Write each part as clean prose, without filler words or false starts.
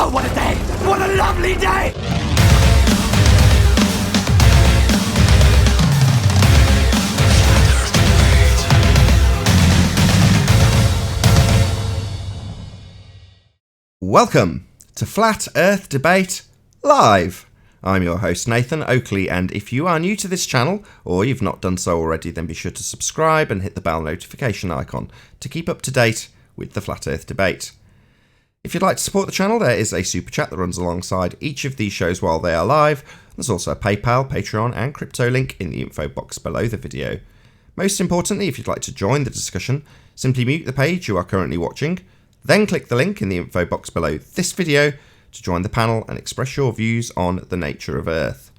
Oh, what a day! What a lovely day! Welcome to Flat Earth Debate Live. I'm your host Nathan Oakley, and if you are new to this channel, or you've not done so already, then be sure to subscribe and hit the bell notification icon to keep up to date with the Flat Earth Debate. If you'd like to support the channel, there is a super chat that runs alongside each of these shows while they are live. There's also a PayPal, Patreon and crypto link in the info box below the video. Most importantly, if you'd like to join the discussion, simply mute the page you are currently watching, then click the link in the info box below this video to join the panel and express your views on the nature of Earth.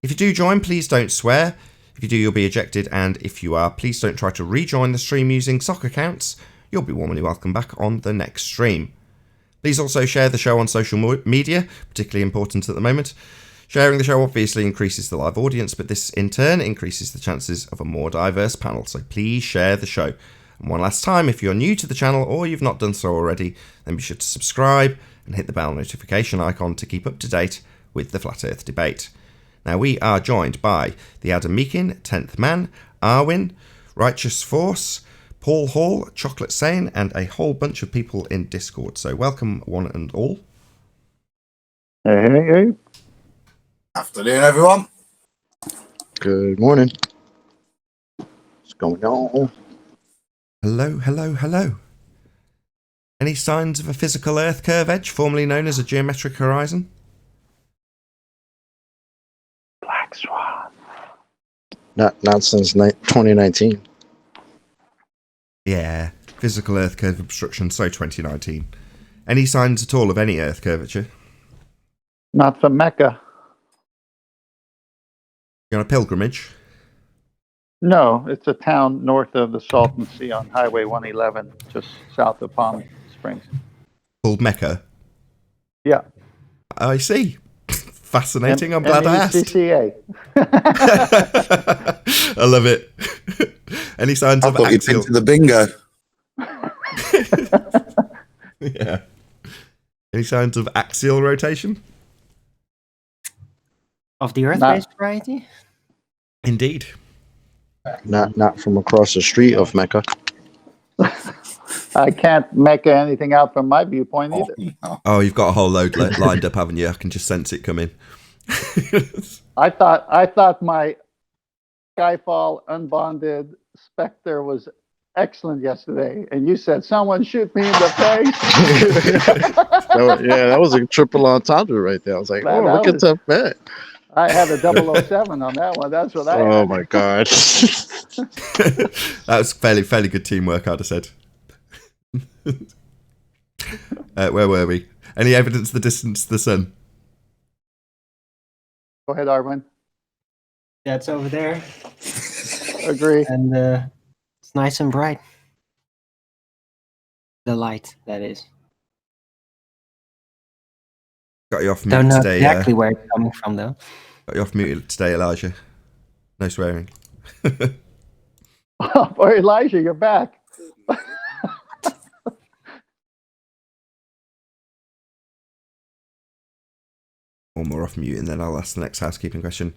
If you do join, please don't swear. If you do, you'll be ejected, and if you are, please don't try to rejoin the stream using sock accounts. You'll be warmly welcome back on the next stream. Please also share the show on social media, particularly important at the moment. Sharing the show obviously increases the live audience, but this in turn increases the chances of a more diverse panel, so please share the show. And one last time, if you're new to the channel or you've not done so already, then be sure to subscribe and hit the bell notification icon to keep up to date with the Flat Earth Debate. Now, we are joined by the Adam Meakin, 10th Man, Arwin, Righteous Force, Paul Hall, Chocolate Sane, and a whole bunch of people in Discord. So welcome one and all. Hey. Afternoon, everyone. Good morning. What's going on? Hello. Any signs of a physical Earth curve edge, formerly known as a geometric horizon? Black Swan. Not since 2019. Yeah, physical Earth curve obstruction, so 2019. Any signs at all of any Earth curvature? Not from Mecca. You're on a pilgrimage? No, it's a town north of the Salton Sea on Highway 111, just south of Palm Springs. Called Mecca? Yeah. I see. Fascinating. I'm glad I asked. MECCA. I love it. Any signs I of thought you'd been axial? to the bingo. Yeah. Any signs of axial rotation? Of the Earth-based variety? Indeed. Not from across the street of Mecca. I can't make anything out from my viewpoint either. Oh, you've got a whole load lined up, haven't you? I can just sense it coming. I thought my Skyfall unbonded Spectre was excellent yesterday, and you said someone shoot me in the face. That was a triple entendre right there. I was like, Man, oh, look at that man. I had a 007 on that one. That's what I had. Oh my god. That was fairly good teamwork, I'd have said. Where were we? Any evidence of the distance to the sun? Go ahead, Arwin. That's over there. Agree. And it's nice and bright. The light, that is. Got you off Don't mute know today. exactly where it's coming from, though. Got you off mute today, Elijah. No swearing. Boy, Elijah, you're back. One more off mute, and then I'll ask the next housekeeping question.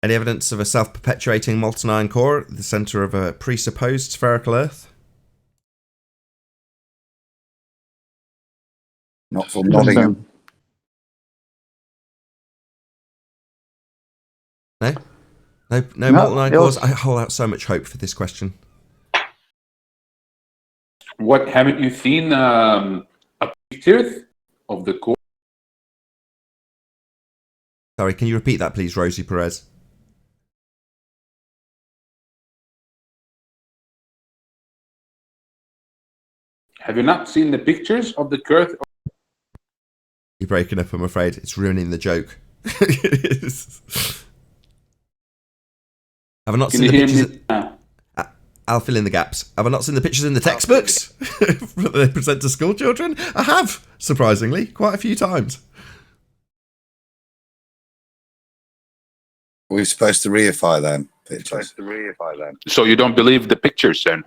Any evidence of a self-perpetuating molten iron core at the centre of a presupposed spherical Earth? Not from Nottingham. No molten iron cores. I hold out so much hope for this question. What, haven't you seen a picture of the core? Sorry, can you repeat that, please, Rosie Perez? Have you not seen the pictures of the core? You're breaking up, I'm afraid. It's ruining the joke. Have I not Can seen you the hear pictures? me now? I'll fill in the gaps. Have I not seen the pictures in the textbooks that they present to school children? I have, surprisingly, quite a few times. We're supposed to reify them pictures. So you don't believe the pictures then?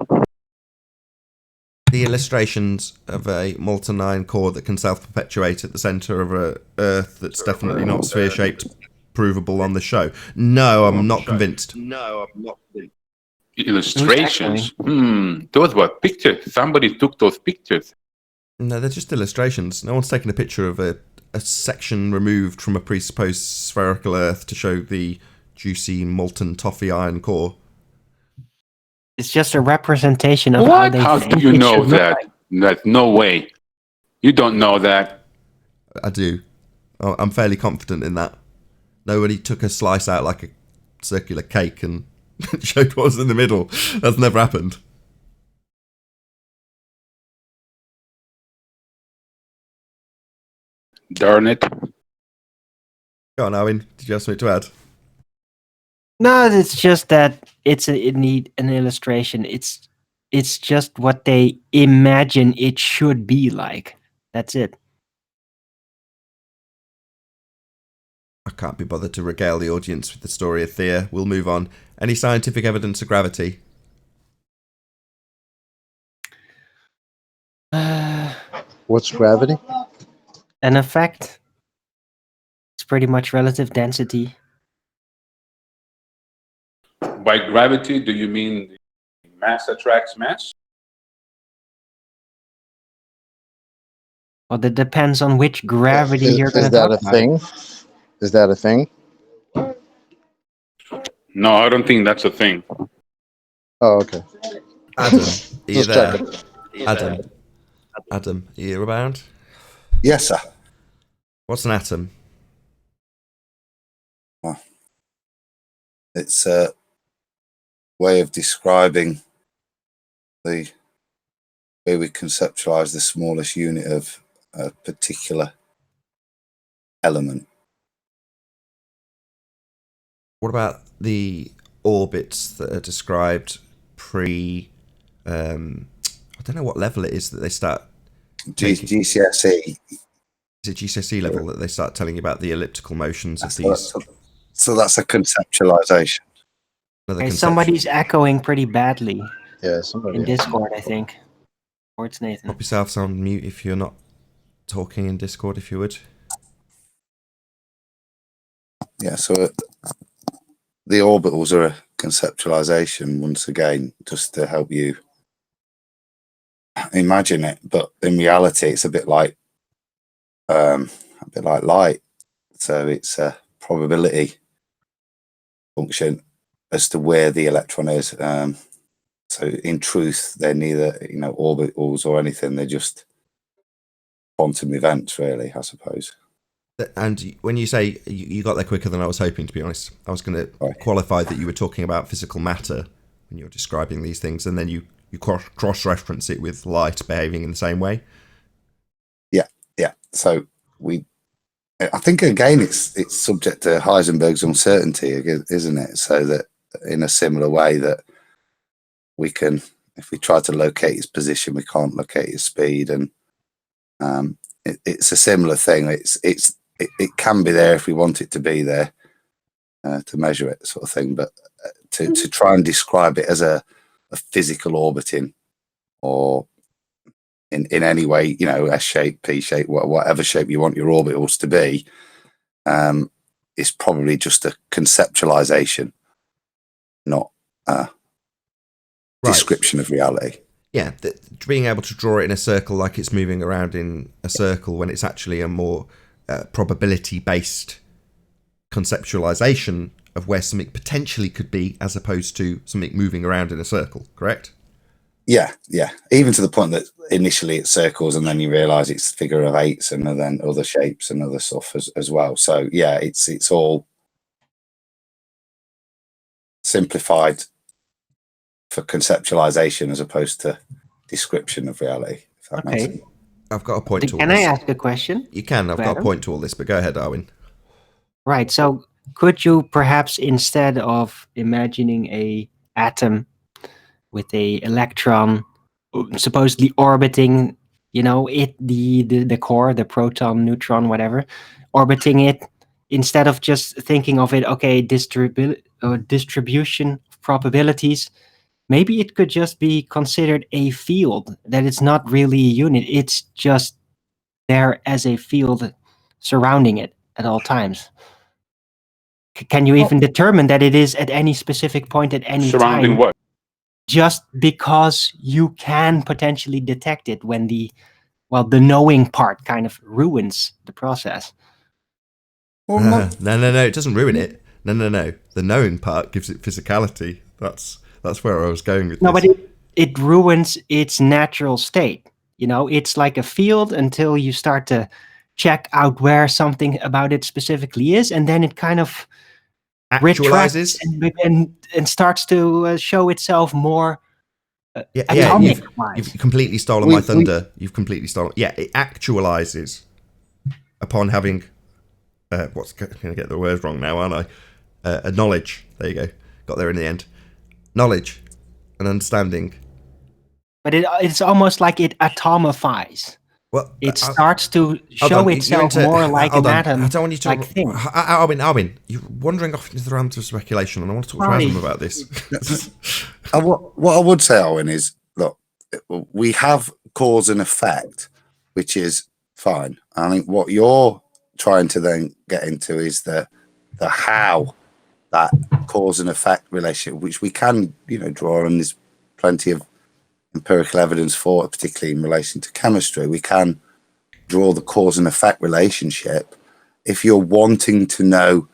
the illustrations of a molten iron core that can self-perpetuate at the center of a Earth that's definitely not sphere-shaped, provable on the show. No, I'm not convinced. Illustrations. Those were pictures. Somebody took those pictures. No, they're just illustrations. No one's taken a picture of a section removed from a presupposed spherical Earth to show the juicy molten toffee iron core. It's just a representation of What? how How they do think you it know should look that? like. There's no way. You don't know that. I do. I'm fairly confident in that. Nobody took a slice out like a circular cake and showed what was in the middle. That's never happened. Darn it. Go on, Owen. Did you have something to add? No, it's just that it need an illustration. It's just what they imagine it should be like. That's it. I can't be bothered to regale the audience with the story of Thea. We'll move on. Any scientific evidence of gravity? What's gravity? An effect. It's pretty much relative density. By gravity, do you mean mass attracts mass? Well, that depends on which gravity you're going Is to that talk a about. thing? Is that a thing? No, I don't think that's a thing. Oh, okay. Adam, are you Just there? checking. Adam, are you around? Yes, sir. What's an atom? It's a way of describing the way we conceptualize the smallest unit of a particular element. What about the orbits that are described pre... I don't know what level it is that they start... GCSE. Is it GCSE level that they start telling you about the elliptical motions of these? So that's a conceptualization. Another Okay, conceptual- somebody's echoing pretty badly Yeah, somebody. in Discord, I think. Or it's Nathan. Pop yourselves on mute if you're not talking in Discord, if you would. Yeah, so the orbitals are a conceptualization, once again, just to help you imagine it. But in reality, it's a bit like light. So it's a probability function as to where the electron is. So in truth, they're neither, orbitals or anything. They're just quantum events, really, I suppose. And when you say you got there quicker than I was hoping, to be honest, I was going to Right. qualify that you were talking about physical matter when you're describing these things, and then you cross-reference it with light behaving in the same way. Yeah. So I think again, it's subject to Heisenberg's uncertainty, isn't it? So that in a similar way that we can, if we try to locate its position, we can't locate its speed, and it's a similar thing. It can be there if we want it to be there to measure it, sort of thing. But to try and describe it as a physical orbiting, or in any way, S shape, P shape, whatever shape you want your orbitals to be, is probably just a conceptualization, not a description of reality. Yeah, being able to draw it in a circle like it's moving around in a circle when it's actually a more probability-based conceptualization of where something potentially could be, as opposed to something moving around in a circle, correct? Yeah. Even to the point that initially it's circles, and then you realise it's figure of eights, and then other shapes and other stuff as well. So yeah, it's all simplified for conceptualization as opposed to description of reality. If that makes Okay. sense. I've got a point to all Can I this. ask a question? You can. I've got a Adam? point to all this, but go ahead, Darwin. Right. So could you perhaps, instead of imagining a atom with a electron supposedly orbiting, the core, the proton, neutron, whatever, orbiting it, instead of just thinking of it, okay, distribution of probabilities, maybe it could just be considered a field, that it's not really a unit. It's just there as a field surrounding it at all times. Can you even determine that it is at any specific point at any Surrounding time? what? Just because you can potentially detect it when the knowing part kind of ruins the process. Well, No, it doesn't ruin it. No. The knowing part gives it physicality. That's where I was going with this. No, but it ruins its natural state. It's like a field until you start to check out where something about it specifically is, and then it kind of Actualizes and starts to show itself more yeah, atomic-wise. you've completely stolen my thunder. You've completely stolen. Yeah, it actualizes upon having. What's going to get the words wrong now, aren't I? A knowledge. There you go. Got there in the end. Knowledge, and understanding. But it's almost like it atomifies. Well, it starts to show itself more like an atom. I don't want you to. Like thing. Alvin, you're wandering off into the realms of speculation, and I want to talk to Adam about this. What I would say, Owen, is look, we have cause and effect, which is fine. I think what you're trying to then get into is the how that cause and effect relationship, which we can, draw on. There's plenty of empirical evidence for it, particularly in relation to chemistry. We can draw the cause and effect relationship. If you're wanting to know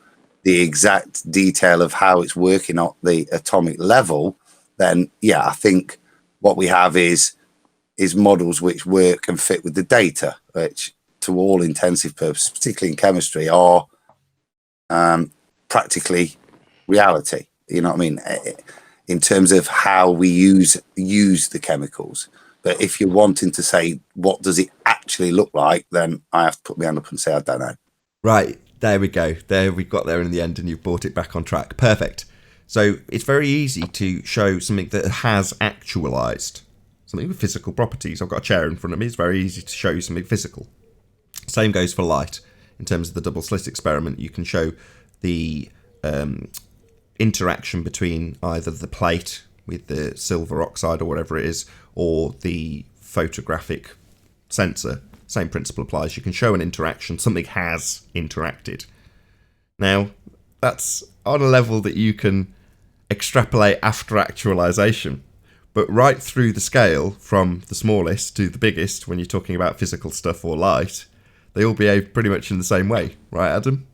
the exact detail of how it's working at the atomic level, then I think what we have is models which work and fit with the data, which to all intensive purposes, particularly in chemistry, are practically reality. You know what I mean? In terms of how we use the chemicals. But if you're wanting to say, what does it actually look like, then I have to put my hand up and say, I don't know. Right, there we go. There we got there in the end, and you've brought it back on track. Perfect. So it's very easy to show something that has actualized, something with physical properties. I've got a chair in front of me. It's very easy to show you something physical. Same goes for light. In terms of the double slit experiment, you can show the interaction between either the plate with the silver oxide or whatever it is, or the photographic sensor. Same principle applies. You can show an interaction. Something has interacted. Now, that's on a level that you can extrapolate after actualization. But right through the scale, from the smallest to the biggest, when you're talking about physical stuff or light, they all behave pretty much in the same way. Right, Adam?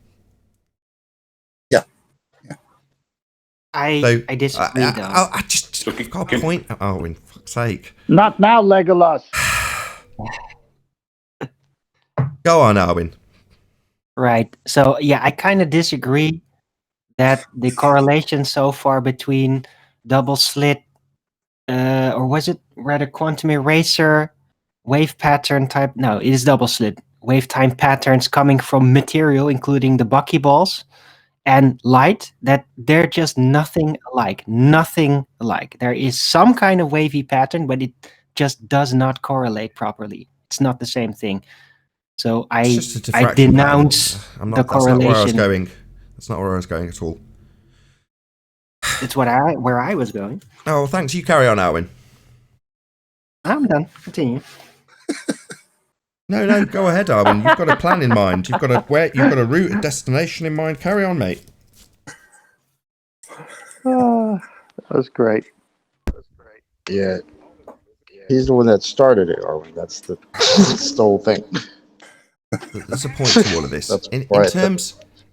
I disagree, though. I just got a point. Oh, in fuck's sake. Not now, Legolas. Go on, Arwin. Right. So, I kind of disagree that the correlation so far between double slit, or was it rather quantum eraser, wave pattern type? No, it is double slit. Wave time patterns coming from material, including the buckyballs, and light, that they're just nothing alike. Nothing alike. There is some kind of wavy pattern, but it just does not correlate properly. It's not the same thing. So I denounce the correlation. That's not where I was going. That's not where I was going at all. It's where I was going. Oh, thanks. You carry on, Arwin. I'm done. Continue. No, go ahead, Arwin. You've got a plan in mind. You've got a route, a destination in mind. Carry on, mate. That was great. Yeah. He's the one that started it, Arwin. That's the whole thing. There's a point to all of this.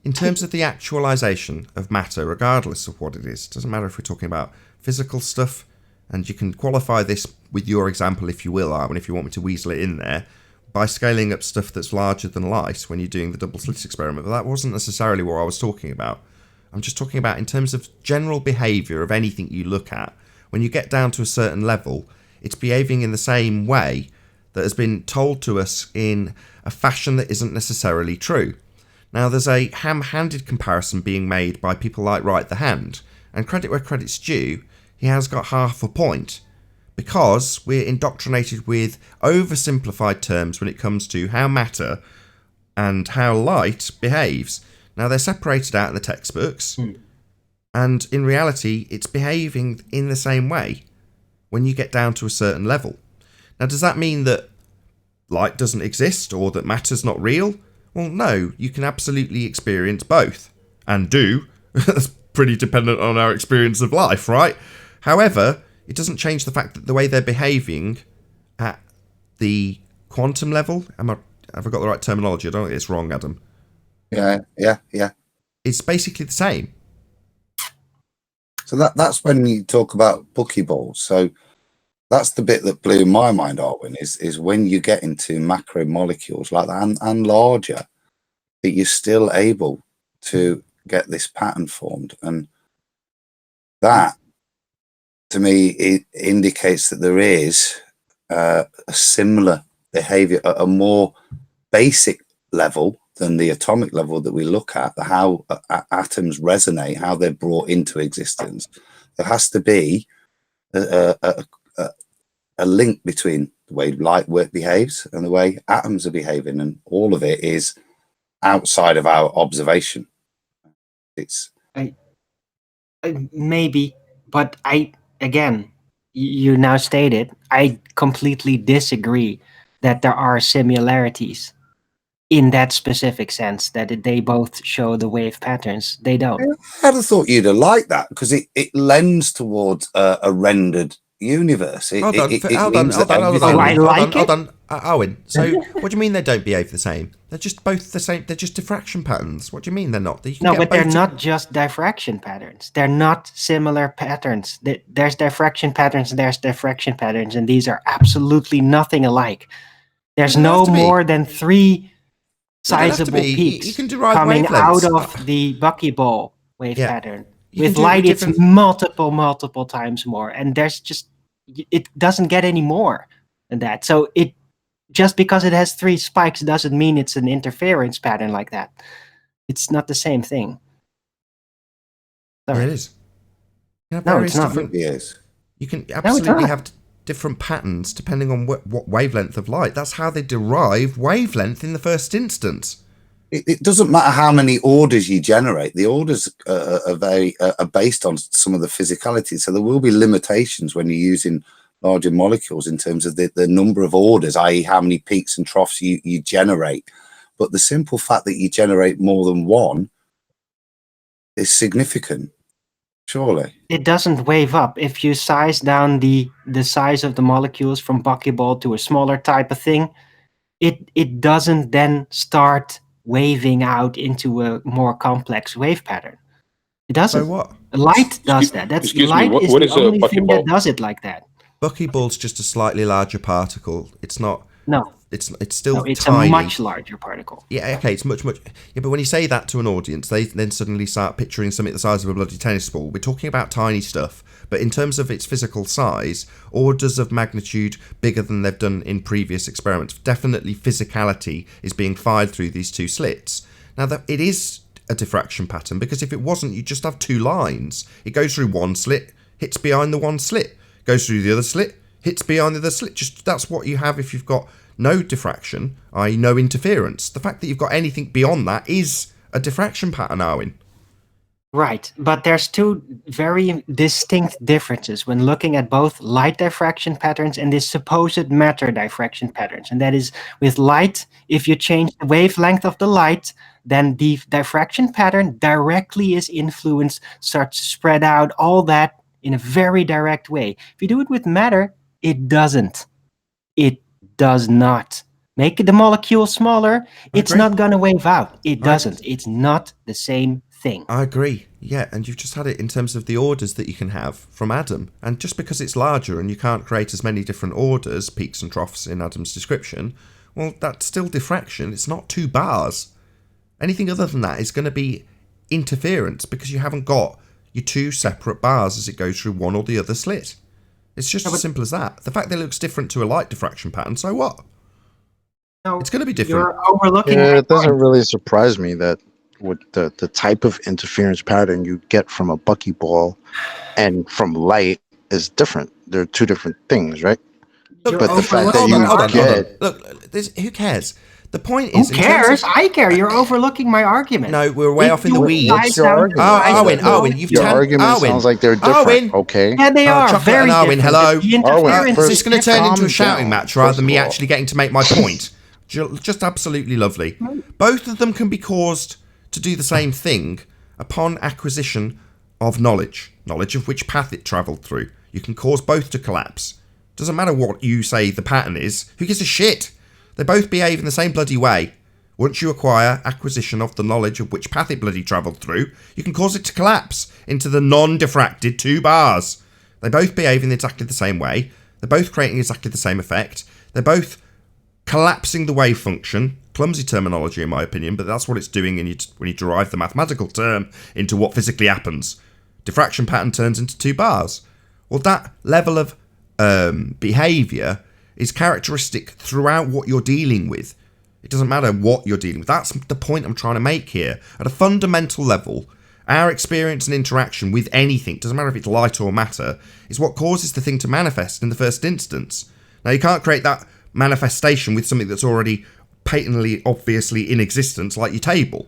In terms of the actualization of matter, regardless of what it is, doesn't matter if we're talking about physical stuff, and you can qualify this with your example, if you will, Arwin, if you want me to weasel it in there, by scaling up stuff that's larger than light when you're doing the double slit experiment. But that wasn't necessarily what I was talking about. I'm just talking about in terms of general behaviour of anything you look at. When you get down to a certain level, it's behaving in the same way that has been told to us in a fashion that isn't necessarily true. Now, there's a ham-handed comparison being made by people like Wright the Hand, and credit where credit's due, he has got half a point, because we're indoctrinated with oversimplified terms when it comes to how matter and how light behaves. Now, they're separated out in the textbooks, And in reality, it's behaving in the same way when you get down to a certain level. Now, does that mean that light doesn't exist or that matter's not real? Well, no, you can absolutely experience both. And do. That's pretty dependent on our experience of life, right? However, it doesn't change the fact that the way they're behaving at the quantum level, have I got the right terminology? I don't think it's wrong, Adam. Yeah. It's basically the same. So that's when you talk about buckyballs. So that's the bit that blew my mind, Arwin, is when you get into macromolecules like that and larger, that you're still able to get this pattern formed. And that, to me, it indicates that there is a similar behavior at a more basic level than the atomic level that we look at, how atoms resonate, how they're brought into existence. There has to be a link between the way light behaves and the way atoms are behaving, and all of it is outside of our observation. It's maybe, but you now stated, I completely disagree that there are similarities in that specific sense, that they both show the wave patterns. They don't. I'd have thought you'd have liked that, because it lends towards a rendered universe. Hold on. Owen, so what do you mean they don't behave the same? They're just both the same. They're just diffraction patterns. What do you mean they're not? No, but they're not just diffraction patterns. They're not similar patterns. There's diffraction patterns, there's diffraction patterns, and these are absolutely nothing alike. There's no more than 3 sizable peaks coming out of the buckyball wave pattern. With light, it's multiple times more, and it doesn't get any more than that. So it just because it has 3 spikes doesn't mean it's an interference pattern like that. It's not the same thing. Yeah, it is. No, it's not. You can absolutely have different patterns depending on what wavelength of light. That's how they derive wavelength in the first instance. It doesn't matter how many orders you generate. The orders are based on some of the physicality. So there will be limitations when you're using larger molecules in terms of the number of orders, i.e. how many peaks and troughs you generate. But the simple fact that you generate more than one is significant, surely. It doesn't wave up. If you size down the size of the molecules from buckyball to a smaller type of thing, it doesn't then start waving out into a more complex wave pattern. It doesn't. So what? Light does that. Light is the only thing that does it like that. Buckyball's just a slightly larger particle. It's not. No. It's still it's tiny. A much larger particle. Yeah, okay, it's much. Yeah, but when you say that to an audience, they then suddenly start picturing something the size of a bloody tennis ball. We're talking about tiny stuff, but in terms of its physical size, orders of magnitude bigger than they've done in previous experiments. Definitely physicality is being fired through these 2 slits. Now, it is a diffraction pattern, because if it wasn't, you'd just have 2 lines. It goes through one slit, hits behind the one slit, goes through the other slit, hits behind the other slit. Just that's what you have if you've got no diffraction, i.e. no interference. The fact that you've got anything beyond that is a diffraction pattern, Arwin. Right, but there's 2 very distinct differences when looking at both light diffraction patterns and the supposed matter diffraction patterns. And that is, with light, if you change the wavelength of the light, then the diffraction pattern directly is influenced, starts to spread out, all that in a very direct way. If you do it with matter, it doesn't. It does not. Make the molecule smaller, it's not going to wave out. It doesn't. It's not the same thing. I agree. Yeah, and you've just had it in terms of the orders that you can have from Adam. And just because it's larger and you can't create as many different orders, peaks and troughs in Adam's description, well, that's still diffraction. It's not 2 bars. Anything other than that is going to be interference, because you haven't got your 2 separate bars as it goes through one or the other slit. It's just as simple as that. The fact that it looks different to a light diffraction pattern, so what? No, it's going to be different. You're overlooking. Yeah, it doesn't really surprise me that with the type of interference pattern you get from a buckyball and from light is different. They're 2 different things, right? Look, but the fact that you get... Look, who cares? The point Who is, in terms cares? of, I care. You're overlooking my argument. no, we're way If off in the you weeds. size What's your down to argument? size Arwen, down, Arwen, you've Your argument Arwen, sounds like they're different. Arwen. Okay. Yeah, they are Chocolate very and Arwen, different. hello. The Arwen, interference Is first, this going to turn different. into a calm shouting down, match rather first than of me all. actually getting to make my point? Just absolutely lovely. Both of them can be caused to do the same thing upon acquisition of knowledge of which path it travelled through. You can cause both to collapse. Doesn't matter what you say the pattern is. Who gives a shit? They both behave in the same bloody way. Once you acquire acquisition of the knowledge of which path it bloody travelled through, you can cause it to collapse into the non-diffracted 2 bars. They both behave in exactly the same way. They're both creating exactly the same effect. They're both collapsing the wave function. Clumsy terminology, in my opinion, but that's what it's doing when you derive the mathematical term into what physically happens. Diffraction pattern turns into 2 bars. Well, that level of behaviour is characteristic throughout what you're dealing with. It doesn't matter what you're dealing with. That's the point I'm trying to make here. At a fundamental level, our experience and interaction with anything, doesn't matter if it's light or matter, is what causes the thing to manifest in the first instance. Now, you can't create that manifestation with something that's already patently, obviously in existence, like your table.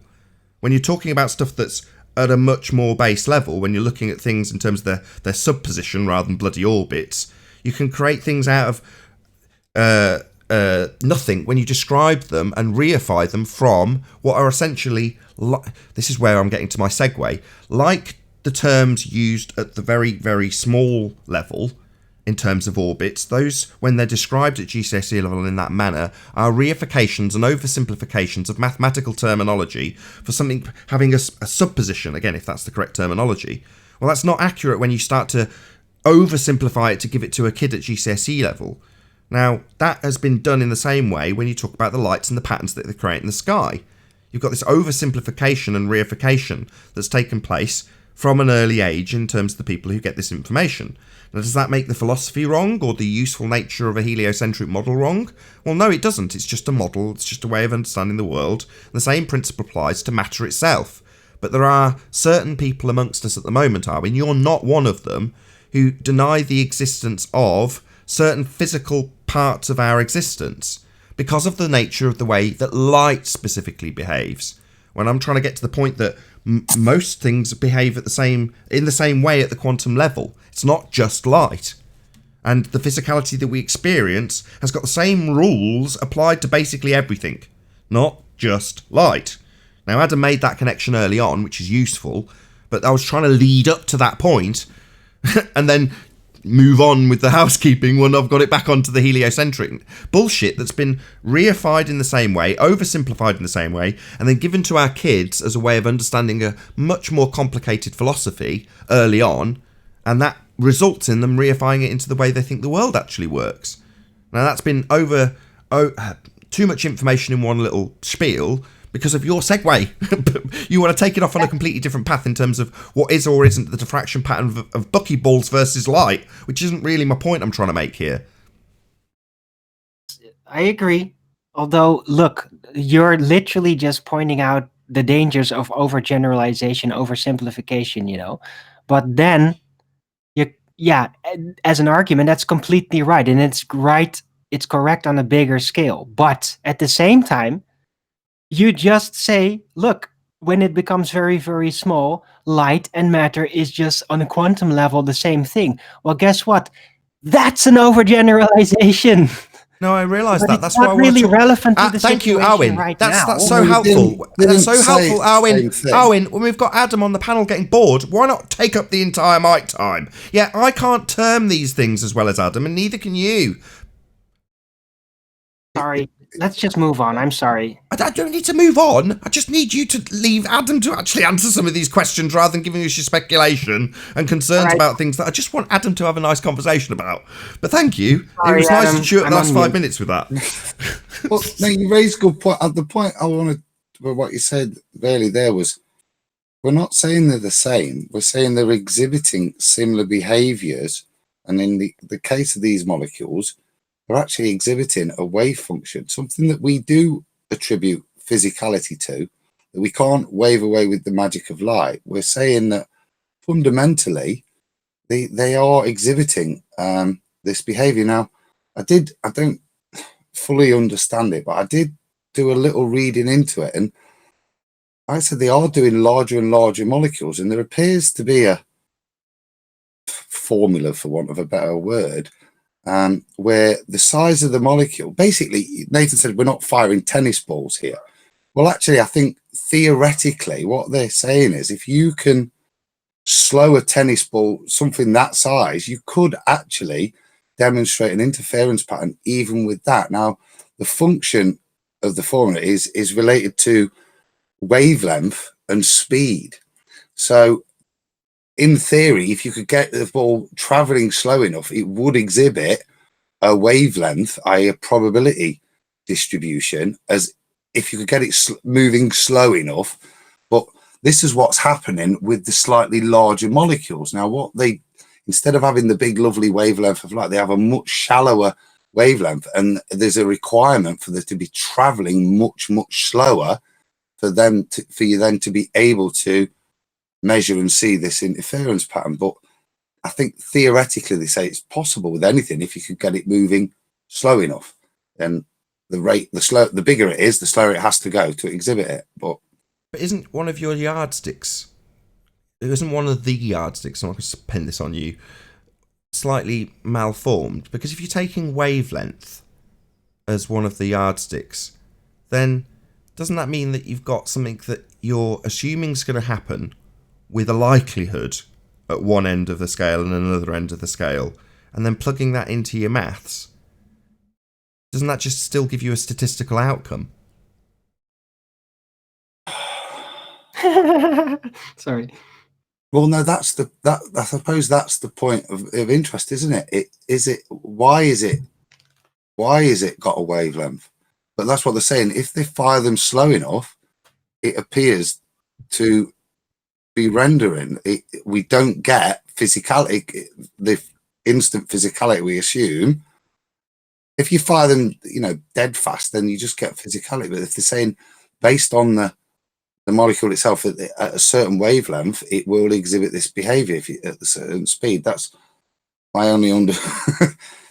When you're talking about stuff that's at a much more base level, when you're looking at things in terms of their subposition rather than bloody orbits, you can create things out of nothing when you describe them and reify them from what are essentially, this is where I'm getting to my segue, like the terms used at the very, very small level in terms of orbits, those, when they're described at GCSE level in that manner, are reifications and oversimplifications of mathematical terminology for something having a subposition, again, if that's the correct terminology. Well, that's not accurate when you start to oversimplify it to give it to a kid at GCSE level. Now, that has been done in the same way when you talk about the lights and the patterns that they create in the sky. You've got this oversimplification and reification that's taken place from an early age in terms of the people who get this information. Now, does that make the philosophy wrong or the useful nature of a heliocentric model wrong? Well, no, it doesn't. It's just a model. It's just a way of understanding the world. And the same principle applies to matter itself. But there are certain people amongst us at the moment, Arwen, you're not one of them, who deny the existence of certain physical parts of our existence because of the nature of the way that light specifically behaves. When I'm trying to get to the point that most things behave in the same way at the quantum level. It's not just light. And the physicality that we experience has got the same rules applied to basically everything, not just light. Now, Adam made that connection early on, which is useful, but I was trying to lead up to that point and then move on with the housekeeping when I've got it back onto the heliocentric bullshit that's been reified in the same way, oversimplified in the same way, and then given to our kids as a way of understanding a much more complicated philosophy early on, and that results in them reifying it into the way they think the world actually works. Now, that's been too much information in one little spiel because of your segue. You want to take it off on a completely different path in terms of what is or isn't the diffraction pattern of buckyballs versus light, which isn't really my point I'm trying to make here. I agree. Although, look, you're literally just pointing out the dangers of overgeneralization, oversimplification, you know. But then, as an argument, that's completely right. And it's right, it's correct on a bigger scale. But at the same time, you just say, look, when it becomes very, very small, light and matter is just on a quantum level the same thing. Well, guess what? That's an overgeneralization. No, I realise that. That's not why I really want to relevant to the thank you, situation Arwen. right That's now. so Well, helpful. didn't That's so say helpful, the same Arwen. thing. Arwen, when we've got Adam on the panel getting bored, why not take up the entire mic time? Yeah, I can't term these things as well as Adam, and neither can you. Sorry. Let's just move on. I'm sorry. I don't need to move on. I just need you to leave Adam to actually answer some of these questions rather than giving us your speculation and concerns Right. about things that I just want Adam to have a nice conversation about. But thank you. Sorry, it was nice Adam. to chew up the I'm last on 5 mute. minutes with that. Well, no, you raised a good point. The point I wanted, well, what you said really there was, we're not saying they're the same. We're saying they're exhibiting similar behaviors. And in the case of these molecules, they're actually exhibiting a wave function, something that we do attribute physicality to, that we can't wave away with the magic of light. We're saying that fundamentally they are exhibiting this behavior. Now, I don't fully understand it, but I did do a little reading into it, and like I said, they are doing larger and larger molecules, and there appears to be a formula, for want of a better word, where the size of the molecule, basically, Nathan said we're not firing tennis balls here. Well, actually, I think theoretically what they're saying is if you can slow a tennis ball, something that size, you could actually demonstrate an interference pattern even with that. Now, the function of the formula is related to wavelength and speed. So in theory, if you could get the ball traveling slow enough, it would exhibit a wavelength, i.e. a probability distribution, as if you could get it moving slow enough. But this is what's happening with the slightly larger molecules. Now, what they, instead of having the big, lovely wavelength of light, they have a much shallower wavelength, and there's a requirement for them to be traveling much, much slower for you then to be able to measure and see this interference pattern. But I think theoretically they say it's possible with anything if you could get it moving slow enough. Then the bigger it is, the slower it has to go to exhibit it. But isn't one of your yardsticks? It isn't one of the yardsticks. I'm not going to pin this on you. Slightly malformed, because if you're taking wavelength as one of the yardsticks, then doesn't that mean that you've got something that you're assuming is going to happen with a likelihood at one end of the scale and another end of the scale, and then plugging that into your maths? Doesn't that just still give you a statistical outcome? Sorry. well, no, I suppose that's the point of interest, isn't it? Why is it got a wavelength? But that's what they're saying. If they fire them slow enough, it appears to be rendering. We don't get physicality, the instant physicality we assume. If you fire them, dead fast, then you just get physicality. But if they're saying based on the molecule itself at a certain wavelength, it will exhibit this behavior at a certain speed. That's my only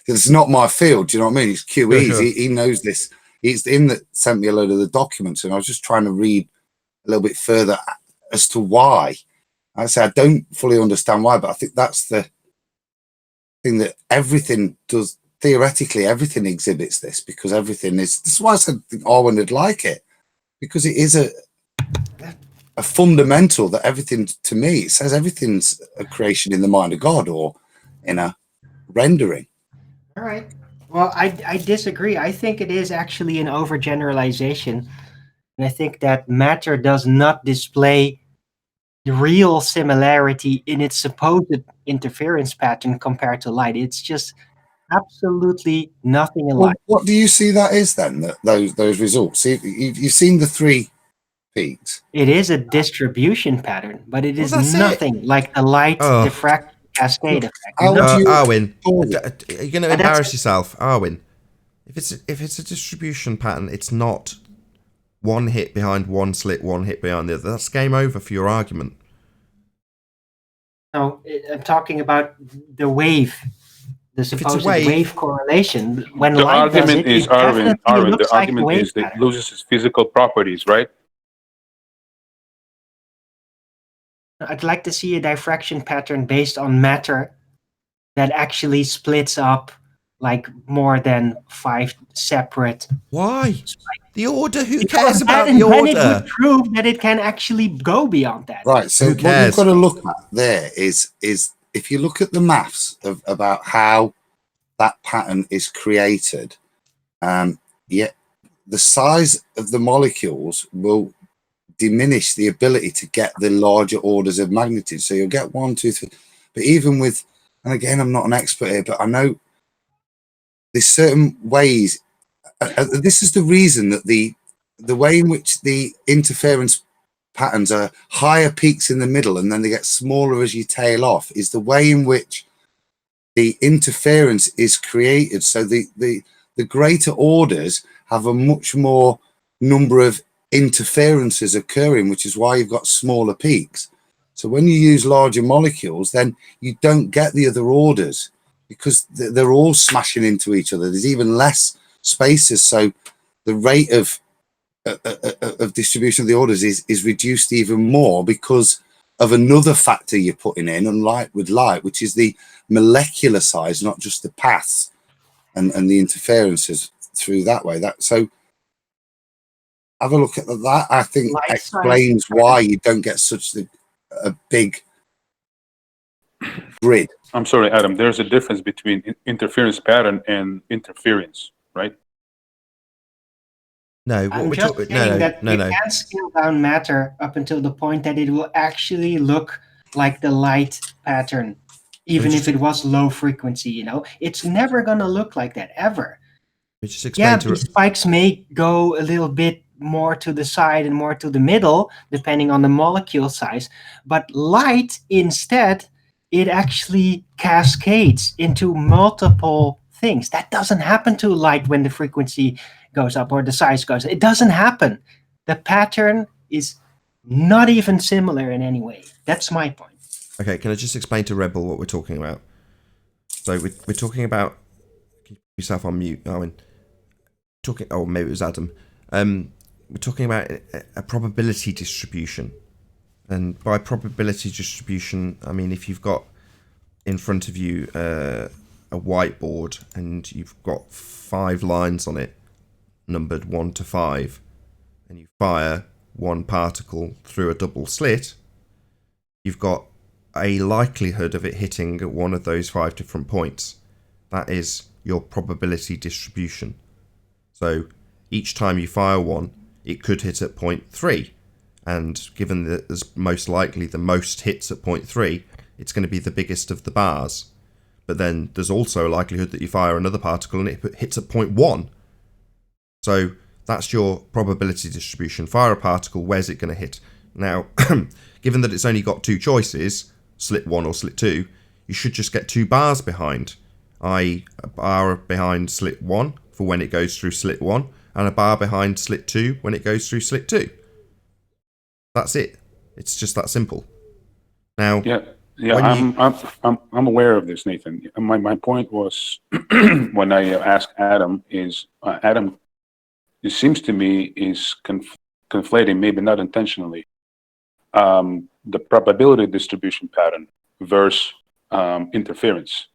it's not my field. Do you know what I mean? It's QE's. He knows this. It's him that sent me a load of the documents, and I was just trying to read a little bit further as to why. I say I don't fully understand why, but I think that's the thing that everything does. Theoretically, everything exhibits this because everything is. This is why I said Arwen would like it, because it is a fundamental that everything, to me, it says everything's a creation in the mind of God or in a rendering. All right. Well, I disagree. I think it is actually an overgeneralization. And I think that matter does not display the real similarity in its supposed interference pattern compared to light. It's just absolutely nothing alike. Well, what do you see that is then, those results? You've seen the 3 peaks. It is a distribution pattern, but it is nothing like the light diffraction cascade effect. Arwen, you're going to embarrass yourself, Arwen. If it's a distribution pattern, it's not one hit behind one slit, one hit behind the other. That's game over for your argument. No, I'm talking about the wave, the supposed wave correlation. When The light argument does is, Arwen, the argument is that it pattern. loses its physical properties, right? I'd like to see a diffraction pattern based on matter that actually splits up like more than 5 separate. Why? The order? Who Because cares about then the order? it would prove that it can actually go beyond that. Right. So what you've got to look at there is if you look at the maths about how that pattern is created, the size of the molecules will diminish the ability to get the larger orders of magnitude. So you'll get 1, 2, 3. But even with, and again, I'm not an expert here, but I know there's certain ways. This is the reason that the way in which the interference patterns are higher peaks in the middle and then they get smaller as you tail off is the way in which the interference is created. So the greater orders have a much more number of interferences occurring, which is why you've got smaller peaks. So when you use larger molecules, then you don't get the other orders because they're all smashing into each other. There's even less spaces, so the rate of of distribution of the orders is reduced even more because of another factor you're putting in, unlike with light, which is the molecular size, not just the paths and the interferences through that way. So have a look at that. I think Light explains size. why you don't get such a big grid. I'm sorry, Adam. There's a difference between interference pattern and interference, right? No, what I'm we're just talking. saying that No, you no. can scale down matter up until the point that it will actually look like the light pattern, even if it was low frequency. It's never gonna look like that ever. We just Yeah, explained these spikes may go a little bit more to the side and more to the middle, depending on the molecule size. But light, instead, it actually cascades into multiple things. That doesn't happen to light when the frequency goes up or the size goes up. It doesn't happen. The pattern is not even similar in any way. That's my point. Okay, can I just explain to Rebel what we're talking about? So we're talking about. Can you put yourself on mute, Owen? Oh, maybe it was Adam. We're talking about a probability distribution, and by probability distribution, I mean if you've got in front of you a whiteboard and you've got 5 lines on it, numbered 1 to 5, and you fire one particle through a double slit, you've got a likelihood of it hitting at one of those 5 different points. That is your probability distribution. So each time you fire one, it could hit at point 3. And given that there's most likely the most hits at point 3, it's going to be the biggest of the bars. But then there's also a likelihood that you fire another particle and it hits at point 1. So that's your probability distribution. Fire a particle, where's it going to hit? Now, given that it's only got 2 choices, slit 1 or slit 2, you should just get 2 bars behind. A bar behind slit 1 for when it goes through slit 1, and a bar behind slit 2 when it goes through slit 2. That's it. It's just that simple. Now, I'm aware of this, Nathan. My point was when I asked Adam is Adam. It seems to me is conflating, maybe not intentionally, the probability distribution pattern versus interference,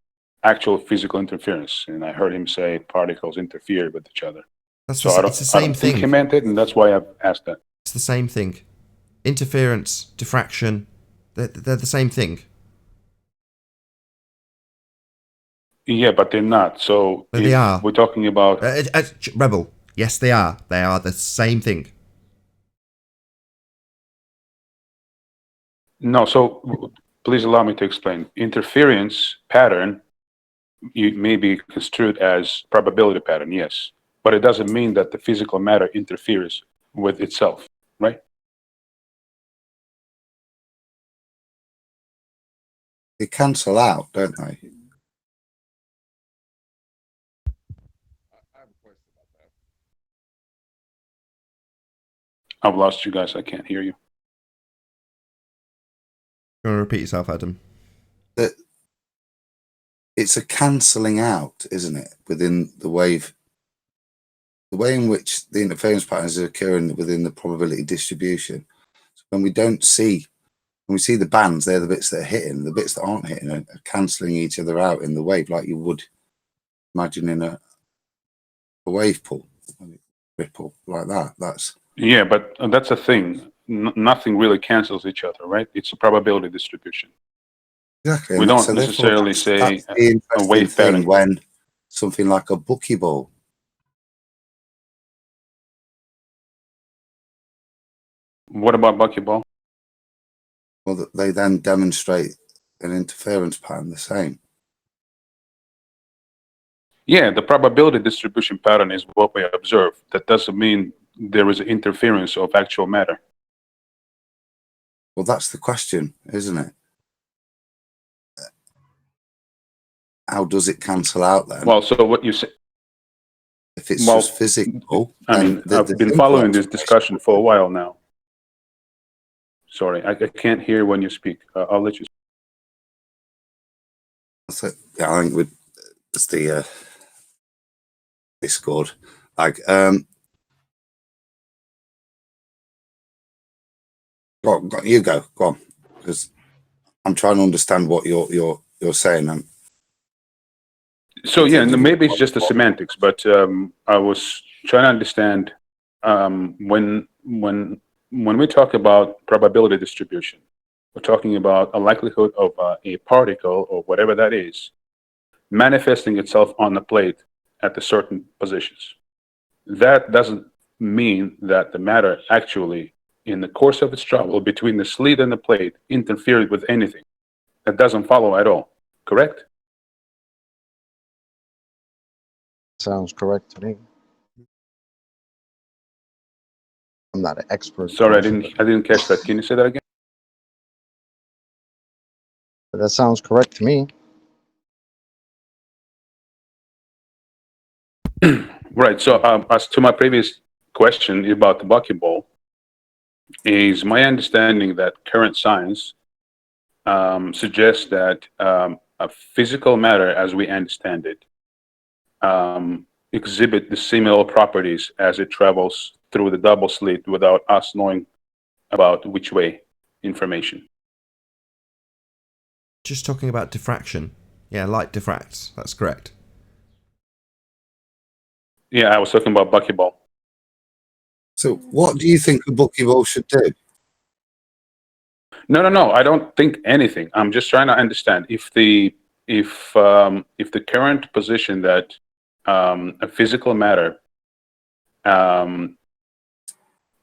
actual physical interference. And I heard him say particles interfere with each other. It's the same thing. Think he meant it, and that's why I've asked that. It's the same thing. Interference, diffraction, they're the same thing. Yeah, but they're not. So But they are. We're talking about Rebel. Yes, they are. They are the same thing. No. So please allow me to explain. Interference pattern may be construed as probability pattern, yes, but it doesn't mean that the physical matter interferes with itself, right? They cancel out, don't they? I've lost you guys. I can't hear you. You want to repeat yourself, Adam? That it's a cancelling out, isn't it, within the wave? The way in which the interference patterns are occurring within the probability distribution. So when we see the bands, they're the bits that are hitting. The bits that aren't hitting are cancelling each other out in the wave, like you would imagine in a wave pool, ripple like that. But that's a thing. Nothing really cancels each other, right? It's a probability distribution. Exactly. We don't necessarily say a wave pattern. When something like a buckyball. What about buckyball? Well, they then demonstrate an interference pattern the same. Yeah, the probability distribution pattern is what we observe. That doesn't mean there is interference of actual matter. Well, that's the question, isn't it? How does it cancel out then? Well, so what you say, if it's just physical, I mean, I've been following this discussion for a while now. Sorry, I can't hear when you speak. I'll let you speak. Yeah, I think it's the Discord. You go on, because I'm trying to understand what you're saying. So yeah, and maybe it's just the semantics, but I was trying to understand when we talk about probability distribution, we're talking about a likelihood of a particle or whatever that is manifesting itself on the plate at the certain positions. That doesn't mean that the matter actually, in the course of its travel between the slit and the plate, interfered with anything. That doesn't follow at all. Correct? Sounds correct to me. I'm not an expert. Sorry, I didn't catch that. Can you say that again? But that sounds correct to me. Right. So as to my previous question about the buckyball, is my understanding that current science suggests that a physical matter, as we understand it, exhibit the similar properties as it travels through the double slit without us knowing about which way information. Just talking about diffraction. Yeah, light diffracts. That's correct. Yeah, I was talking about buckyball. So what do you think a buckyball should do? No. I don't think anything. I'm just trying to understand if the current position that a physical matter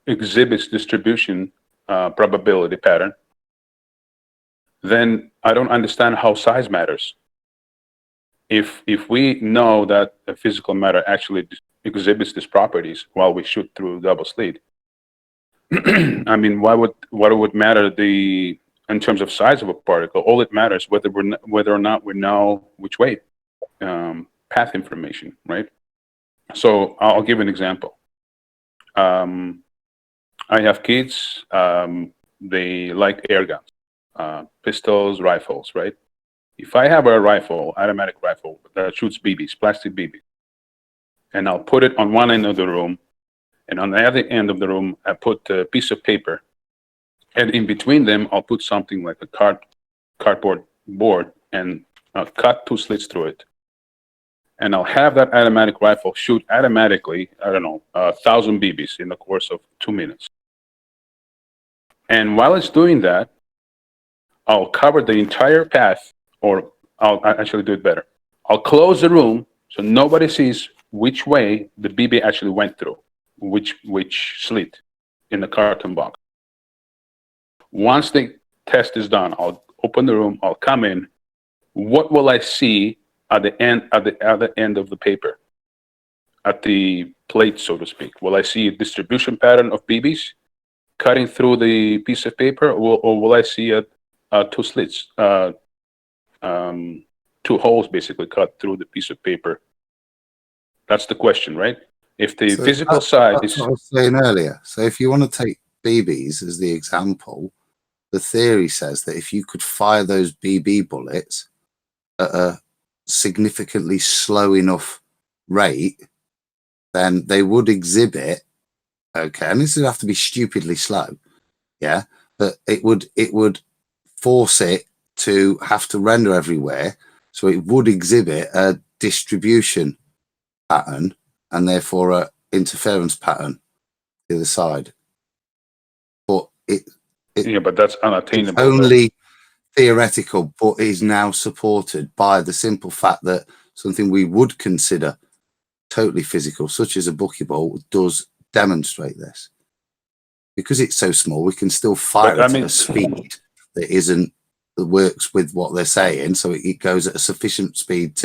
exhibits distribution probability pattern, then I don't understand how size matters. If we know that a physical matter actually exhibits these properties while we shoot through double slit, I mean, what would matter in terms of size of a particle? All it matters whether or not we know which way, path information, right? So I'll give an example. I have kids. They like air guns, pistols, rifles, right? If I have a rifle, automatic rifle that shoots BBs, plastic BBs, and I'll put it on one end of the room, and on the other end of the room, I put a piece of paper, and in between them, I'll put something like a cardboard board, and I'll cut 2 slits through it. And I'll have that automatic rifle shoot automatically, I don't know, 1,000 BBs in the course of 2 minutes. And while it's doing that, I'll cover the entire path, or I'll actually do it better. I'll close the room so nobody sees which way the BB actually went through, which slit in the carton box. Once the test is done, I'll open the room, I'll come in. What will I see at the other end of the paper, at the plate, so to speak? Will I see a distribution pattern of BBs cutting through the piece of paper, or will I see 2 slits, 2 holes basically cut through the piece of paper? That's the question, right? If the physical side that's is... what I was saying earlier. So if you want to take BBs as the example, the theory says that if you could fire those BB bullets at a significantly slow enough rate, then they would exhibit, okay, and this would have to be stupidly slow, yeah, but it would force it to have to render everywhere, so it would exhibit a distribution pattern and therefore a interference pattern to the side. But yeah, but that's unattainable. It's only theoretical, but is now supported by the simple fact that something we would consider totally physical, such as a buckyball, does demonstrate this. Because it's so small, we can still fire it at a speed that works with what they're saying, so it goes at a sufficient speed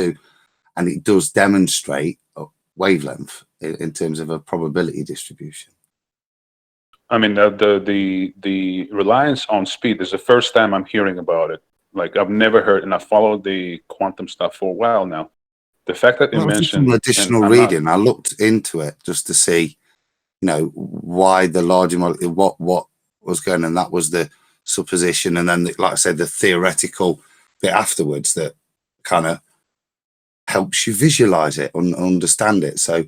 and it does demonstrate a wavelength in terms of a probability distribution. I mean, the reliance on speed is the first time I'm hearing about it. Like, I've never heard, and I've followed the quantum stuff for a while now. The fact that you mentioned... Some additional reading, I looked into it just to see, why the larger model, what was going on. That was the supposition. And then, like I said, the theoretical bit afterwards that kind of helps you visualize it and understand it. So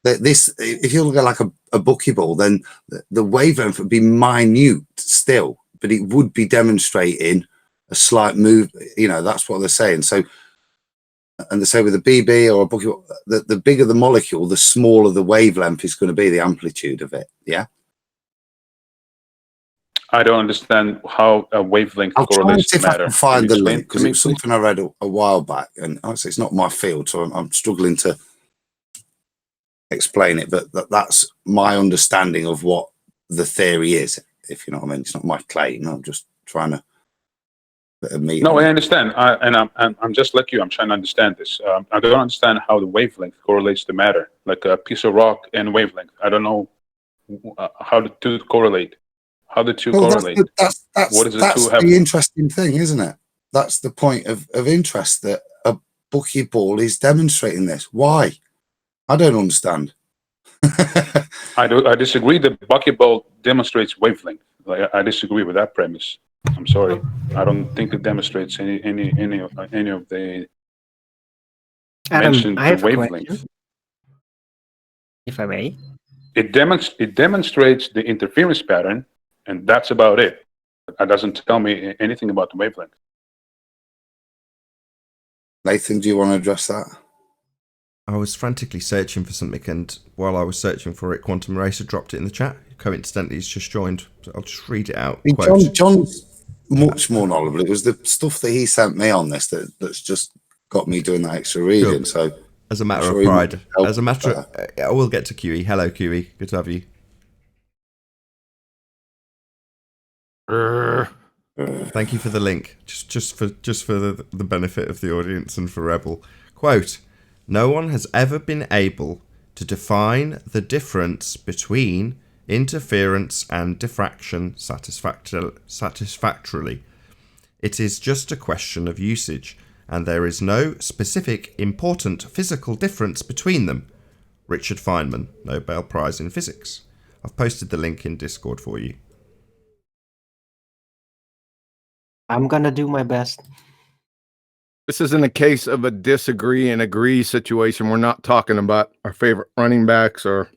this, if you look at like a buckyball, then the wavelength would be minute. still, but it would be demonstrating a slight move. You know, that's what they're saying. So, and they say with a BB or a buckyball, the bigger the molecule, the smaller the wavelength is going to be, the amplitude of it. Yeah. I don't understand how a wavelength I'll try and correlates see to if I matter. can find the explain link, to because me, it was please? something I read a while back, and obviously it's not my field, so I'm struggling to explain it. But that's my understanding of what the theory is, if you know what I mean. It's not my claim. I'm just trying to put a meat No, on I it. understand. I'm just like you. I'm trying to understand this. I don't understand how the wavelength correlates to matter, like a piece of rock and wavelength. I don't know how the two correlate. How the two Well, correlate. What does the two that's have? the interesting thing, isn't it? That's the point of interest, that a buckyball is demonstrating this. Why? I don't understand. I disagree that buckyball demonstrates wavelength. Like, I disagree with that premise. I'm sorry. I don't think it demonstrates any of the Adam, mentioned I have a wavelength. question, if I may. It demonstrates the interference pattern, and that's about it. It doesn't tell me anything about the wavelength. Nathan, do you want to address that? I was frantically searching for something, and while I was searching for it, Quantum Racer dropped it in the chat. Coincidentally, he's just joined. So I'll just read it out. I mean, Quote. John's much more knowledgeable. It was the stuff that he sent me on this that's just got me doing that extra reading. Sure. So, As a matter I'm of sure he pride, might help as a matter with of, I will get to QE. Hello, QE. Good to have you. Thank you for the link. Just for the benefit of the audience and for Rebel. Quote: no one has ever been able to define the difference between interference and diffraction satisfactorily. It is just a question of usage, and there is no specific important physical difference between them. Richard Feynman, Nobel Prize in Physics. I've posted the link in Discord for you. I'm gonna do my best. This isn't a case of a disagree and agree situation. We're not talking about our favorite running backs or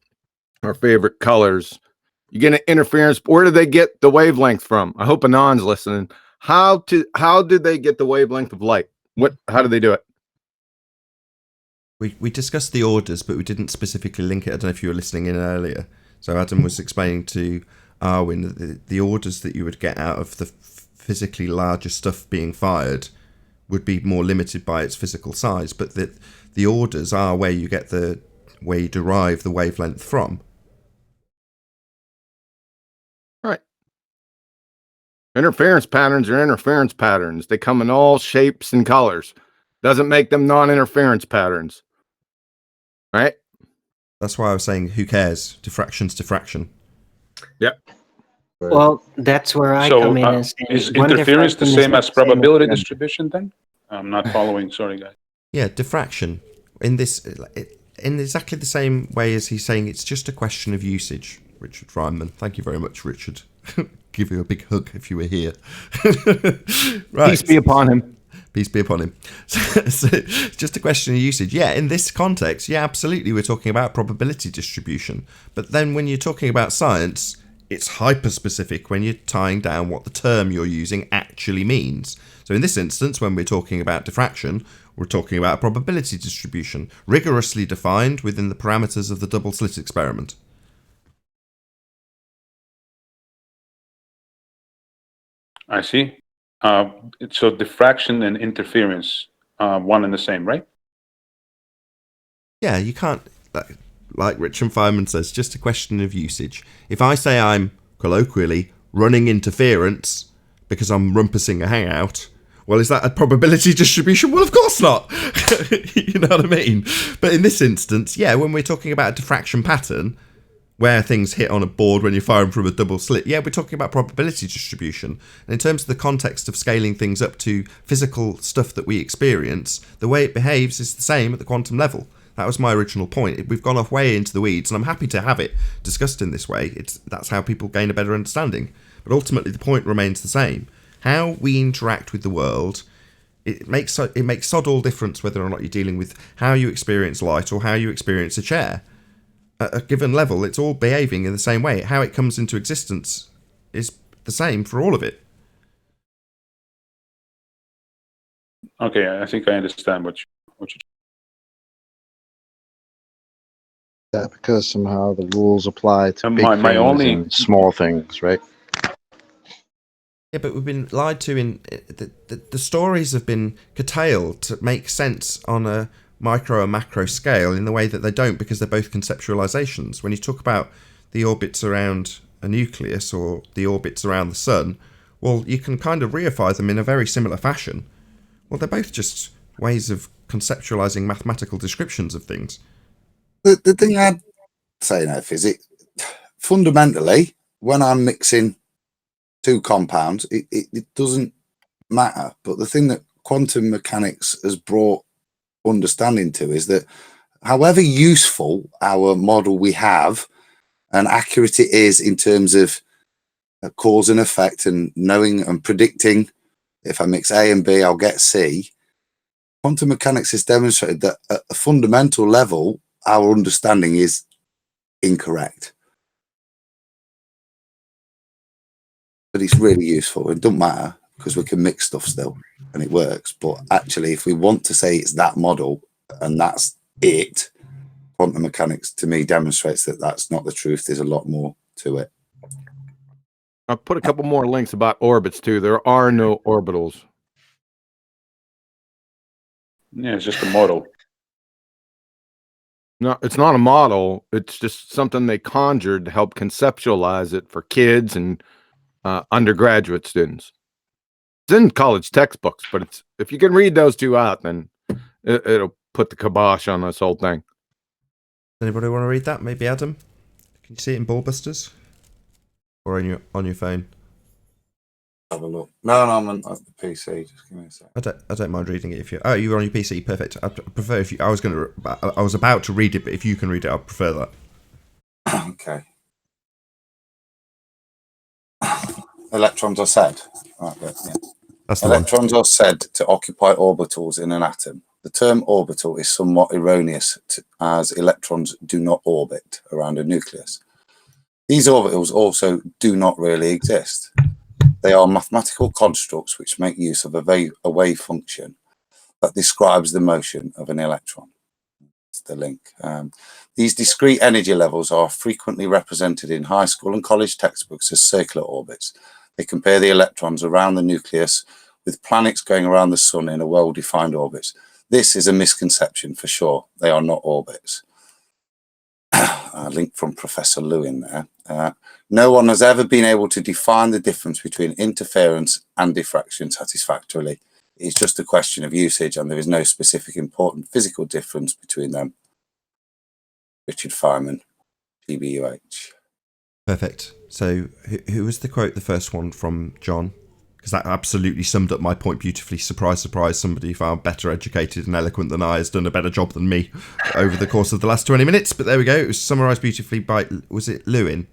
our favorite colors. You get an interference. Where do they get the wavelength from? I hope Anon's listening. How did they get the wavelength of light? How do they do it? We discussed the orders, but we didn't specifically link it. I don't know if you were listening in earlier. So Adam was explaining to Arwin the orders that you would get out of the physically larger stuff being fired would be more limited by its physical size, but the orders are where you derive the wavelength from. Right. Interference patterns are interference patterns. They come in all shapes and colors. Doesn't make them non-interference patterns. Right? That's why I was saying, who cares? Diffraction's diffraction. Yep. Well, that's where I come in and say, is one interference the diffraction is same not as the same probability as distribution then? I'm not following. Sorry, guys. Yeah, diffraction. In exactly the same way as he's saying, it's just a question of usage. Richard Feynman. Thank you very much, Richard. Give you a big hug if you were here. Right. Peace be upon him. Peace be upon him. So it's just a question of usage. Yeah, in this context, yeah, absolutely, we're talking about probability distribution. But then when you're talking about science, it's hyper-specific when you're tying down what the term you're using actually means. So in this instance, when we're talking about diffraction, we're talking about probability distribution, rigorously defined within the parameters of the double slit experiment. I see. So diffraction and interference, one and the same, right? Yeah, you can't, like Richard Feynman says, just a question of usage. If I say I'm, colloquially, running interference because I'm rumpusing a hangout, well, is that a probability distribution? Well, of course not. You know what I mean? But in this instance, yeah, when we're talking about a diffraction pattern, where things hit on a board when you're firing from a double slit, yeah, we're talking about probability distribution. And in terms of the context of scaling things up to physical stuff that we experience, the way it behaves is the same at the quantum level. That was my original point. We've gone off way into the weeds, and I'm happy to have it discussed in this way. That's how people gain a better understanding. But ultimately, the point remains the same. How we interact with the world, it makes sod all difference whether or not you're dealing with how you experience light or how you experience a chair. At a given level, it's all behaving in the same way. How it comes into existence is the same for all of it. Okay, I think I understand what you. Yeah, because somehow the rules apply to big My things only and small things, right? Yeah, but we've been lied to. The stories have been curtailed to make sense on a micro and macro scale in the way that they don't, because they're both conceptualizations. When you talk about the orbits around a nucleus or the orbits around the sun, well, you can kind of reify them in a very similar fashion. Well, they're both just ways of conceptualizing mathematical descriptions of things. The thing I'd say now is fundamentally, when I'm mixing two compounds, it doesn't matter. But the thing that quantum mechanics has brought understanding to is that however useful our model we have and accurate it is in terms of cause and effect and knowing and predicting if I mix A and B, I'll get C. Quantum mechanics has demonstrated that at a fundamental level, our understanding is incorrect. But it's really useful. It doesn't matter because we can mix stuff still and it works. But actually, if we want to say it's that model and that's it, quantum mechanics to me demonstrates that that's not the truth. There's a lot more to it. I'll put a couple more links about orbits too. There are no orbitals. Yeah, it's just a model. No, it's not a model. It's just something they conjured to help conceptualize it for kids and undergraduate students. It's in college textbooks, but it's if you can read those two out, then it'll put the kibosh on this whole thing. Anybody want to read that? Maybe Adam? Can you see it in Ballbusters? Or on your phone? Have a look. No, I'm on the PC. Just give me a sec. I don't mind reading it if you. Oh, you're on your PC. Perfect. I prefer if you. I was about to read it, but if you can read it, I'd prefer that. Okay. Electrons are said. Right, yeah. That's the Electrons are said to occupy orbitals in an atom. The term orbital is somewhat erroneous as electrons do not orbit around a nucleus. These orbitals also do not really exist. They are mathematical constructs which make use of a wave function that describes the motion of an electron. It's the link. These discrete energy levels are frequently represented in high school and college textbooks as circular orbits. They compare the electrons around the nucleus with planets going around the sun in a well-defined orbit. This is a misconception for sure. They are not orbits. A link from Professor Lewin there. No one has ever been able to define the difference between interference and diffraction satisfactorily. It's just a question of usage and there is no specific important physical difference between them. Richard Feynman, GBUH. Perfect. So, who was the quote, the first one from John? Because that absolutely summed up my point beautifully. Surprise, surprise, somebody far better educated and eloquent than I has done a better job than me over the course of the last 20 minutes. But there we go. It was summarised beautifully by, was it Lewin?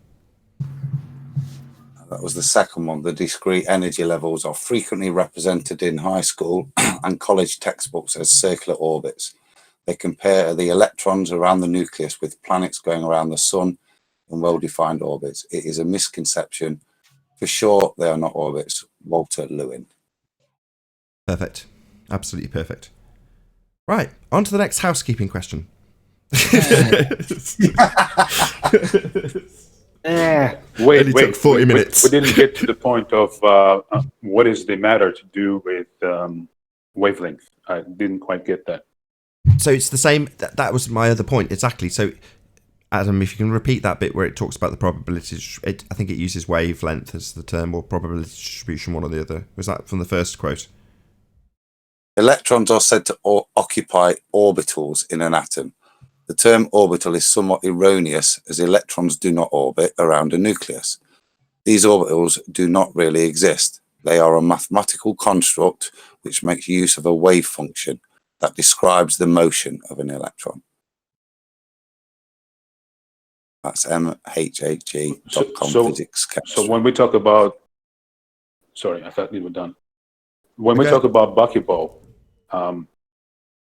That was the second one. The discrete energy levels are frequently represented in high school and college textbooks as circular orbits. They compare the electrons around the nucleus with planets going around the sun in well-defined orbits. It is a misconception. For sure, they are not orbits. Walter Lewin. Perfect. Absolutely perfect. Right, on to the next housekeeping question. Wait, took 40 minutes. We didn't get to the point of what is the matter to do with wavelength. I didn't quite get that. So it's the same. That was my other point. Exactly. So, Adam, if you can repeat that bit where it talks about the probabilities, I think it uses wavelength as the term, or probability distribution, one or the other. Was that from the first quote? Electrons are said to occupy orbitals in an atom. The term orbital is somewhat erroneous as electrons do not orbit around a nucleus. These orbitals do not really exist. They are a mathematical construct which makes use of a wave function that describes the motion of an electron. That's mhag.com physics chemistry. So when we talk about, sorry, I thought you were done. When we talk about buckyball,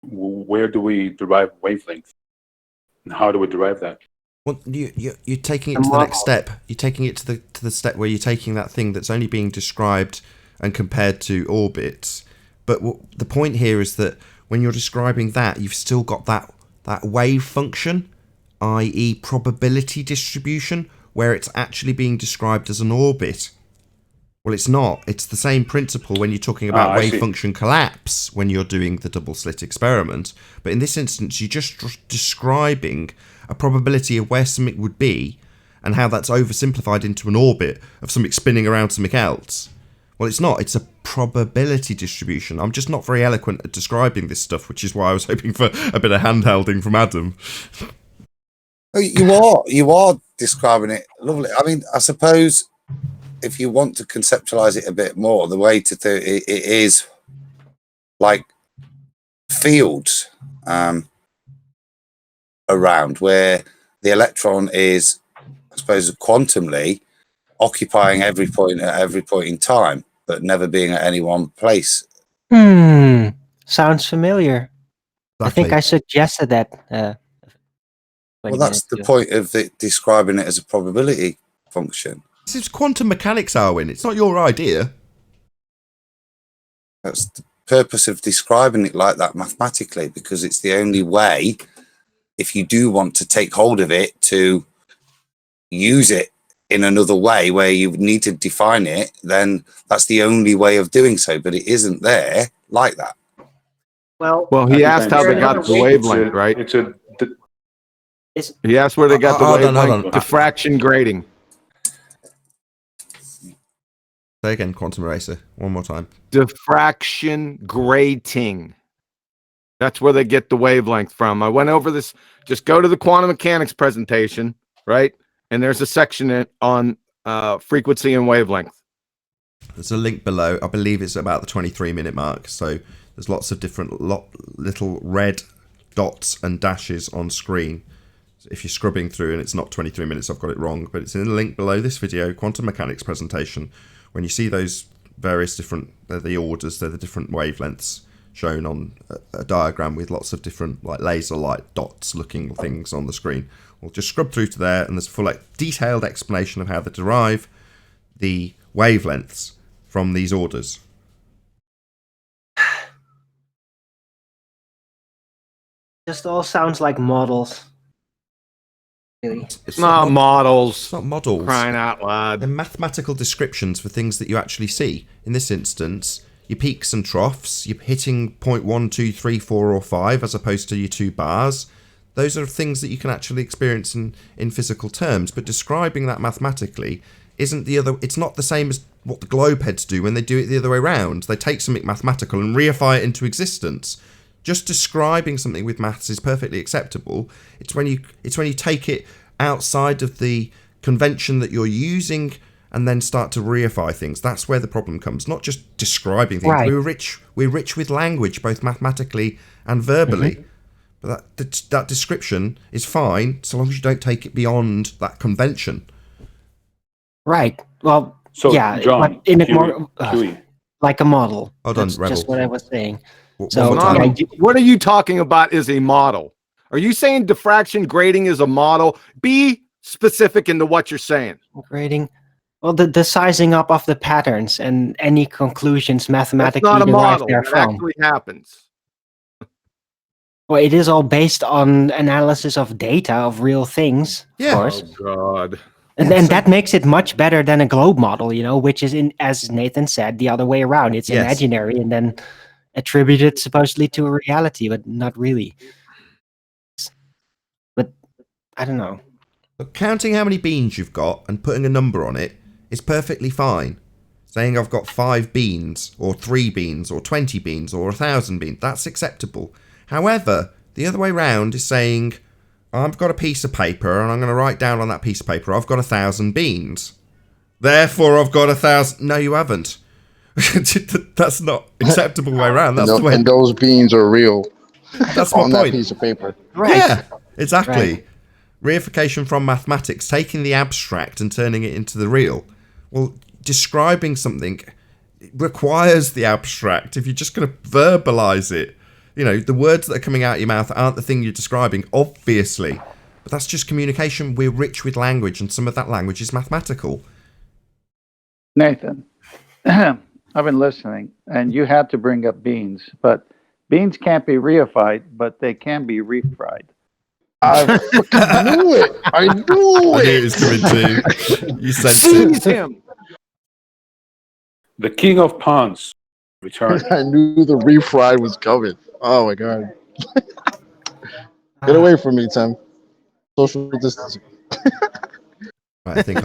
where do we derive wavelength? And how do we derive that? Well, you're taking it to the next step. You're taking it to the step where you're taking that thing that's only being described and compared to orbits. But the point here is that when you're describing that, you've still got that wave function, i.e. probability distribution, where it's actually being described as an orbit. Well, it's not. It's the same principle when you're talking about wave function collapse when you're doing the double slit experiment. But in this instance, you're just describing a probability of where something would be and how that's oversimplified into an orbit of something spinning around something else. Well, it's not. It's a probability distribution. I'm just not very eloquent at describing this stuff, which is why I was hoping for a bit of hand-holding from Adam. You are describing it lovely. I mean, I suppose if you want to conceptualize it a bit more, the way to do it is like fields around where the electron is, I suppose, quantumly occupying every point at every point in time, but never being at any one place. Sounds familiar. Exactly. I think I suggested that. Well, that's the point of it, describing it as a probability function. This is quantum mechanics, Arwin. It's not your idea. That's the purpose of describing it like that mathematically, because it's the only way, if you do want to take hold of it, to use it in another way where you need to define it, then that's the only way of doing so. But it isn't there like that. Well, he asked how they got the wavelength, right? He asked where they got the wavelength. Diffraction grating. Say again, Quantum Eraser, one more time. Diffraction grating. That's where they get the wavelength from. I went over this. Just go to the quantum mechanics presentation, right? And there's a section on frequency and wavelength. There's a link below. I believe it's about the 23-minute mark. So there's lots of different little red dots and dashes on screen. If you're scrubbing through and it's not 23 minutes, I've got it wrong. But it's in the link below this video, quantum mechanics presentation. When you see those various different, they're the orders, they're the different wavelengths shown on a diagram with lots of different like laser light dots looking things on the screen. We'll just scrub through to there and there's a full detailed explanation of how they derive the wavelengths from these orders. Just all sounds like models. Really. It's not models. It's not models. Crying out loud. They're mathematical descriptions for things that you actually see. In this instance, your peaks and troughs, you're hitting point 1, 2, 3, 4, or 5 as opposed to your 2 bars. Those are things that you can actually experience in physical terms, but describing that mathematically isn't the other. It's not the same as what the globe heads do when they do it the other way around. They take something mathematical and reify it into existence. Just describing something with maths is perfectly acceptable. It's when you take it outside of the convention that you're using and then start to reify things. That's where the problem comes. Not just describing things. Right. We're rich with language, both mathematically and verbally. But that description is fine so long as you don't take it beyond that convention. Right. Well, So, yeah, John, but in a Huey, more Huey. like a model. Hold on, That's Rebel. just what I was saying. So, What are you talking about is a model? Are you saying diffraction grating is a model? Be specific into what you're saying. Grading. Well, the sizing up of the patterns and any conclusions That's mathematically not a derived model. It therefrom. actually happens. Well, it is all based on analysis of data of real things, Yeah. of course. Oh, God. And that makes it much better than a globe model, which is, as Nathan said, the other way around. It's Yes. imaginary and then attributed supposedly to a reality, but not really. But I don't know. But counting how many beans you've got and putting a number on it is perfectly fine. Saying I've got 5 beans, or 3 beans, or 20 beans, or 1,000 beans, that's acceptable. However, the other way round is saying, I've got a piece of paper and I'm going to write down on that piece of paper, I've got 1,000 beans. Therefore, I've got 1,000. No, you haven't. That's not acceptable way around. That's the way. And those beans are real. That's my on that point. piece of paper. Right. Yeah, exactly. Right. Reification from mathematics, taking the abstract and turning it into the real. Well, describing something requires the abstract. If you're just going to verbalize it, the words that are coming out of your mouth aren't the thing you're describing, obviously. But that's just communication. We're rich with language, and some of that language is mathematical. Nathan, I've been listening, and you had to bring up beans, but beans can't be reified, but they can be refried. I fucking knew it. I knew I it. knew it was coming too. You said Seize him. The king of pawns returned. I knew the refried was coming. Oh my god. Get away from me, Tim. Social distancing. Right, I think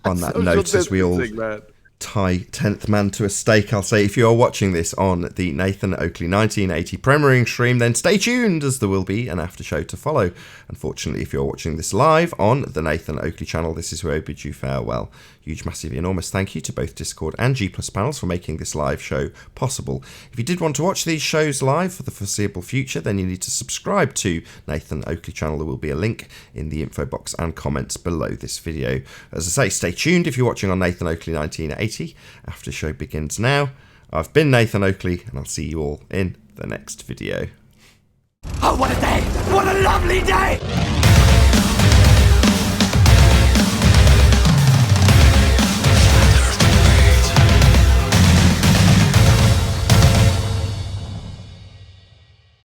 on that Social note, as we all distancing, man. tie 10th man to a stake, I'll say if you are watching this on the Nathan Oakley 1980 premiering stream, then stay tuned, as there will be an after show to follow. Unfortunately, if you're watching this live on the Nathan Oakley channel, this is where I bid you farewell. Huge, massive, enormous thank you to both Discord and G+ panels for making this live show possible. If you did want to watch these shows live for the foreseeable future, then you need to subscribe to Nathan Oakley channel. There will be a link in the info box and comments below this video. As I say, stay tuned if you're watching on Nathan Oakley 1980. After show begins now. I've been Nathan Oakley, and I'll see you all in the next video. Oh, what a day! What a lovely day!